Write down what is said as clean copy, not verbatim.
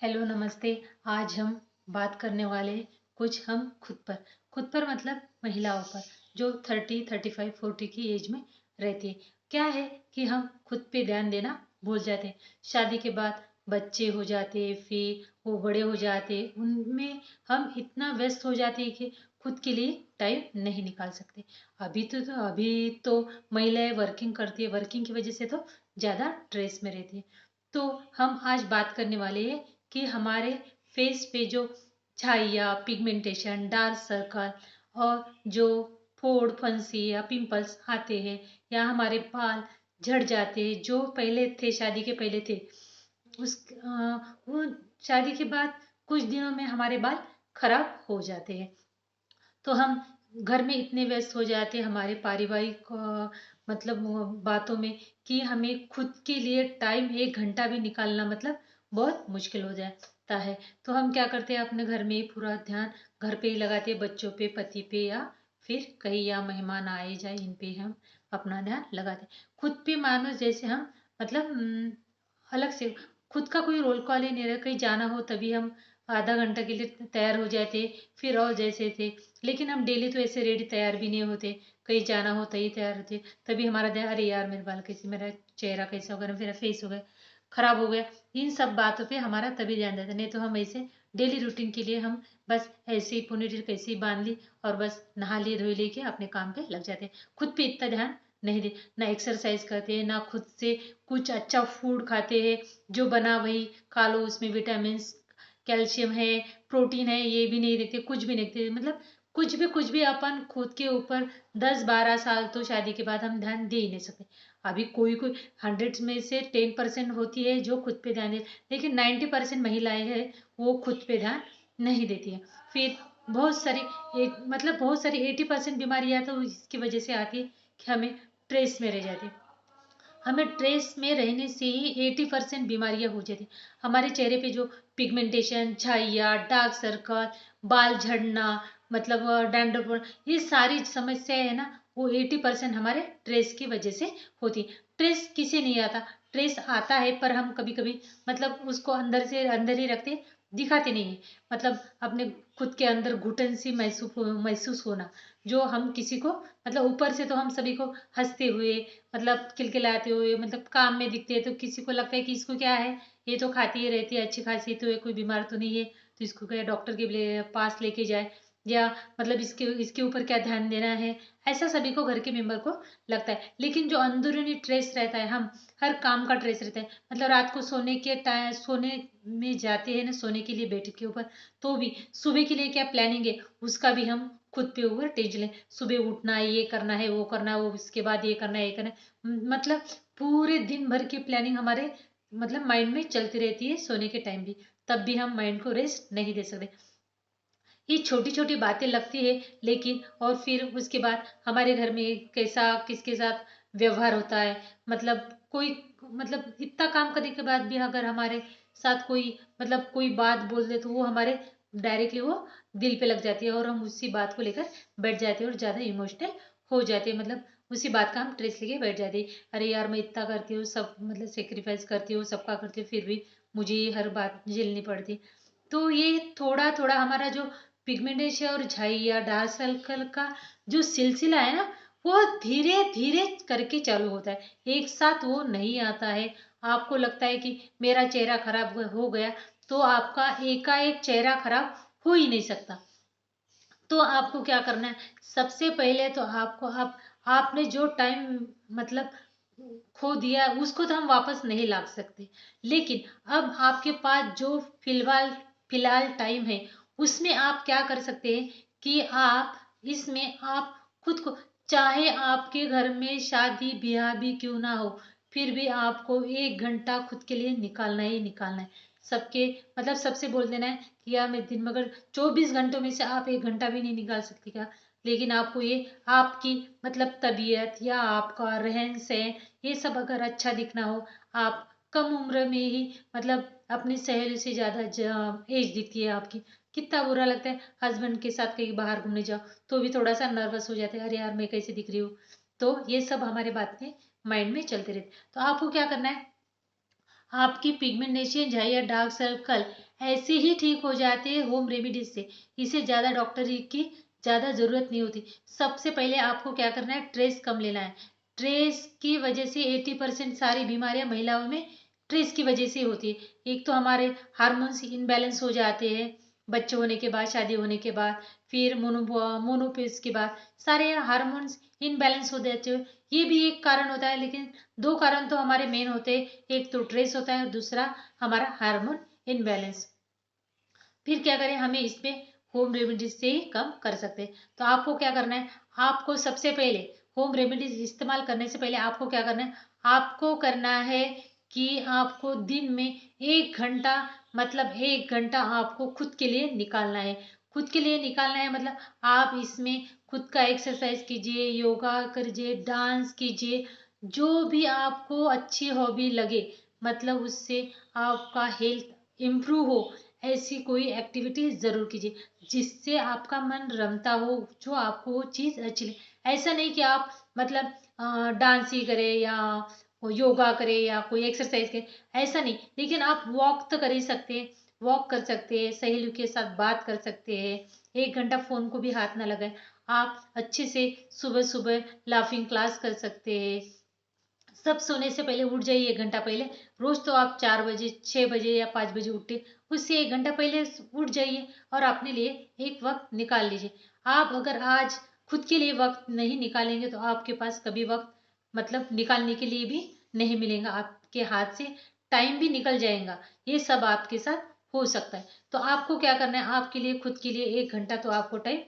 Hello नमस्ते। आज हम बात करने वाले हैं कुछ हम खुद पर मतलब महिलाओं पर जो 30, 35, 40 की एज में रहती है। क्या है कि हम खुद पे ध्यान देना भूल जाते हैं। शादी के बाद बच्चे हो जाते हैं, फिर वो बड़े हो जाते हैं, उनमें हम इतना व्यस्त हो जाते हैं कि खुद के लिए टाइम नहीं निकाल सकते। अभी तो महिलाएं वर्किंग करती है, वर्किंग की वजह से तो ज़्यादा स्ट्रेस में रहती है। तो हम आज बात करने वाले हैं कि हमारे फेस पे जो छाइया, पिगमेंटेशन, डार्क सर्कल और जो फोड़ फुंसी या पिंपल्स आते हैं या हमारे बाल झड़ जाते हैं जो पहले थे, शादी के पहले थे, वो शादी के बाद कुछ दिनों में हमारे बाल खराब हो जाते हैं। तो हम घर में इतने व्यस्त हो जाते हैं हमारे पारिवारिक मतलब बातों में कि हमें खुद के लिए टाइम 1 घंटा भी निकालना मतलब बहुत मुश्किल हो जाता है। तो हम क्या करते हैं, अपने घर में ही पूरा ध्यान घर पे ही लगाते हैं, बच्चों पे, पति पे, या फिर कहीं या मेहमान आए जाए इन पे हम अपना ध्यान लगाते हैं। खुद पे मानो जैसे हम मतलब अलग से खुद का कोई रोल कॉल ही नहीं रहा। कहीं जाना हो तभी हम आधा घंटा के लिए तैयार हो जाते, फिर और जैसे थे। लेकिन हम डेली तो ऐसे रेडी तैयार भी नहीं होते। कहीं जाना हो तभी तैयार होते, तभी हमारा ध्यान, अरे यार मेरे बाल कैसे, मेरा चेहरा कैसा हो गया, मेरा फेस हो गया खराब हो गया। इन सब बातों पे हमारा तभी ध्यान देता। नहीं तो हम ऐसे डेली रूटीन के लिए हम बस ऐसे ही पोनीटेल कैसे ही बांध ली और बस नहा लिए धोई लेके अपने काम पे लग जाते। खुद पे इतना ध्यान नहीं दे, ना एक्सरसाइज करते हैं, ना खुद से कुछ अच्छा फूड खाते हैं। जो बना वही खा लो, उसमें विटामिन, कैल्शियम है, प्रोटीन है, ये भी नहीं देखते, कुछ भी नहीं देखते। मतलब कुछ भी अपन खुद के ऊपर 10-12 साल तो शादी के बाद हम ध्यान दे ही नहीं सकते। अभी कोई कोई 100 में से 10% होती है जो खुद पे ध्यान दे, लेकिन 90% महिलाएं हैं वो खुद पे ध्यान नहीं देती है। फिर बहुत सारी मतलब बहुत सारी 80% बीमारियां तो इसकी वजह से आती है कि हमें स्ट्रेस में रह जाते हैं। हमें स्ट्रेस में रहने से ही 80% बीमारियां हो जाती। हमारे चेहरे पे जो पिगमेंटेशन, छाइया, डार्क सर्कल, बाल झड़ना, मतलब डैंड्रफ, ये सारी समस्याएं है ना, वो 80% हमारे स्ट्रेस की वजह से होती। स्ट्रेस किसे नहीं आता, स्ट्रेस आता है, पर हम कभी कभी मतलब उसको अंदर से अंदर ही रखते, दिखाते नहीं है। मतलब अपने खुद के अंदर घुटन सी महसूस होना, जो हम किसी को मतलब ऊपर से तो हम सभी को हंसते हुए, मतलब खिलखिलाते हुए, मतलब काम में दिखते हैं, तो किसी को लगता है कि इसको क्या है, ये तो खाती ही रहती है, अच्छी खासी तो है, कोई बीमार तो नहीं है, तो इसको क्या डॉक्टर के पास लेके जाए, या मतलब इसके इसके ऊपर क्या ध्यान देना है। ऐसा सभी को, घर के मेंबर को लगता है। लेकिन जो अंदरूनी स्ट्रेस रहता है, हम हर काम का स्ट्रेस रहता है, मतलब रात को सोने के टाइम सोने में जाते हैं ना, सोने के लिए बेड के ऊपर, तो भी सुबह के लिए क्या प्लानिंग है उसका भी हम खुद पे ऊपर टेंशन लें। सुबह उठना है, ये करना है, वो करना है, वो इसके बाद ये करना है, ये करना है, मतलब पूरे दिन भर की प्लानिंग हमारे मतलब माइंड में चलती रहती है सोने के टाइम भी। तब भी हम माइंड को रेस्ट नहीं दे सकते। ये छोटी छोटी बातें लगती है, लेकिन और फिर उसके बाद हमारे घर में कैसा किसके साथ व्यवहार होता है, मतलब कोई, मतलब इतना काम करने के बाद भी अगर हमारे साथ कोई मतलब कोई बात बोल दे, तो वो हमारे डायरेक्टली वो दिल पे लग जाती है, और हम उसी बात को लेकर बैठ जाते हैं और ज़्यादा इमोशनल हो जाते हैं। मतलब उसी बात का हम ट्रेस लेके बैठ जाते हैं, अरे यार मैं इतना करती हूँ, सब मतलब सेक्रीफाइस करती हूँ, सबका करती हूँ, फिर भी मुझे ये हर बात झेलनी पड़ती। तो ये थोड़ा थोड़ा हमारा जो पिगमेंटेशन और झाइया, डार्क सर्कल का जो सिलसिला है ना, वो धीरे धीरे करके चालू होता है, एक साथ वो नहीं आता है। आपको लगता है कि मेरा चेहरा खराब हो गया, तो आपका एकाएक चेहरा खराब हो ही नहीं सकता। तो आपको क्या करना है, सबसे पहले तो आपको आपने जो टाइम मतलब खो दिया उसको तो हम वापस नहीं ला सकते। लेकिन अब आपके पास जो फिलहाल फिलहाल टाइम है, उसमें आप क्या कर सकते हैं कि आप इसमें आप खुद को, चाहे आपके घर में शादी ब्याह भी क्यों ना हो, फिर भी आपको 1 घंटा खुद के लिए निकालना ही निकालना है। सबके मतलब सबसे बोल देना है कि यार मैं दिन में अगर 24 घंटों में से आप 1 घंटा भी नहीं निकाल सकती क्या, लेकिन आपको ये आपकी मतलब तबीयत या आपका रहन सहन, ये सब अगर अच्छा दिखना हो, आप कम उम्र में ही मतलब अपनी सहेली से ज्यादा एज दिखती है आपकी, कितना बुरा लगता है। हस्बैंड के साथ कहीं बाहर घूमने जाओ तो भी थोड़ा सा नर्वस हो जाते हैं, अरे यार मैं कैसे दिख रही हूँ। तो ये सब हमारे बातें माइंड में चलते रहते। तो आपको क्या करना है, आपकी पिगमेंटेशन या डार्क सर्कल ऐसे ही ठीक हो जाते हैं होम रेमेडीज से। इसे ज़्यादा डॉक्टर की ज़्यादा ज़रूरत नहीं होती। सबसे पहले आपको क्या करना है, स्ट्रेस कम लेना है। स्ट्रेस की वजह से 80% सारी बीमारियां महिलाओं में स्ट्रेस की वजह से होती है। एक तो हमारे हार्मोन्स इनबैलेंस हो जाते हैं बच्चे होने के बाद, शादी होने के बाद, फिर मोनोपेज के बाद सारे हार्मोन्स इनबैलेंस हो जाते हैं। ये भी एक कारण होता है, लेकिन दो कारण तो हमारे मेन होते हैं। एक तो स्ट्रेस होता है और दूसरा हमारा हार्मोन इनबैलेंस। फिर क्या करें, हमें इसमें होम रेमेडीज से ही कम कर सकते हैं। तो आपको क्या करना है, आपको सबसे पहले होम रेमेडीज इस्तेमाल करने से पहले आपको क्या करना है, आपको करना है कि आपको दिन में 1 घंटा, मतलब 1 घंटा आपको खुद के लिए निकालना है। खुद के लिए निकालना है मतलब आप इसमें खुद का एक्सरसाइज कीजिए, योगा कीजिए, डांस कीजिए, जो भी आपको अच्छी हॉबी लगे, मतलब उससे आपका हेल्थ इम्प्रूव हो, ऐसी कोई एक्टिविटी जरूर कीजिए जिससे आपका मन रमता हो, जो आपको वो चीज अच्छी लगे। ऐसा नहीं कि आप मतलब डांस ही करें या योगा करें या कोई एक्सरसाइज करें, ऐसा नहीं। लेकिन आप वॉक तो कर ही सकते हैं, वॉक कर सकते हैं, सहेलियों के साथ बात कर सकते हैं। 1 घंटा फोन को भी हाथ ना लगाए। आप अच्छे से सुबह सुबह लाफिंग क्लास कर सकते हैं। सब सोने से पहले उठ जाइए 1 घंटा पहले। रोज तो आप 4 बजे, 6 बजे या 5 बजे उठते, उससे 1 घंटा पहले उठ जाइए और अपने लिए एक वक्त निकाल लीजिए। आप अगर आज खुद के लिए वक्त नहीं निकालेंगे तो आपके पास कभी वक्त मतलब निकालने के लिए भी नहीं मिलेगा। आपके हाथ से टाइम भी निकल जाएगा। ये सब आपके साथ हो सकता है। तो आपको क्या करना है, आपके लिए खुद के लिए 1 घंटा तो आपको टाइम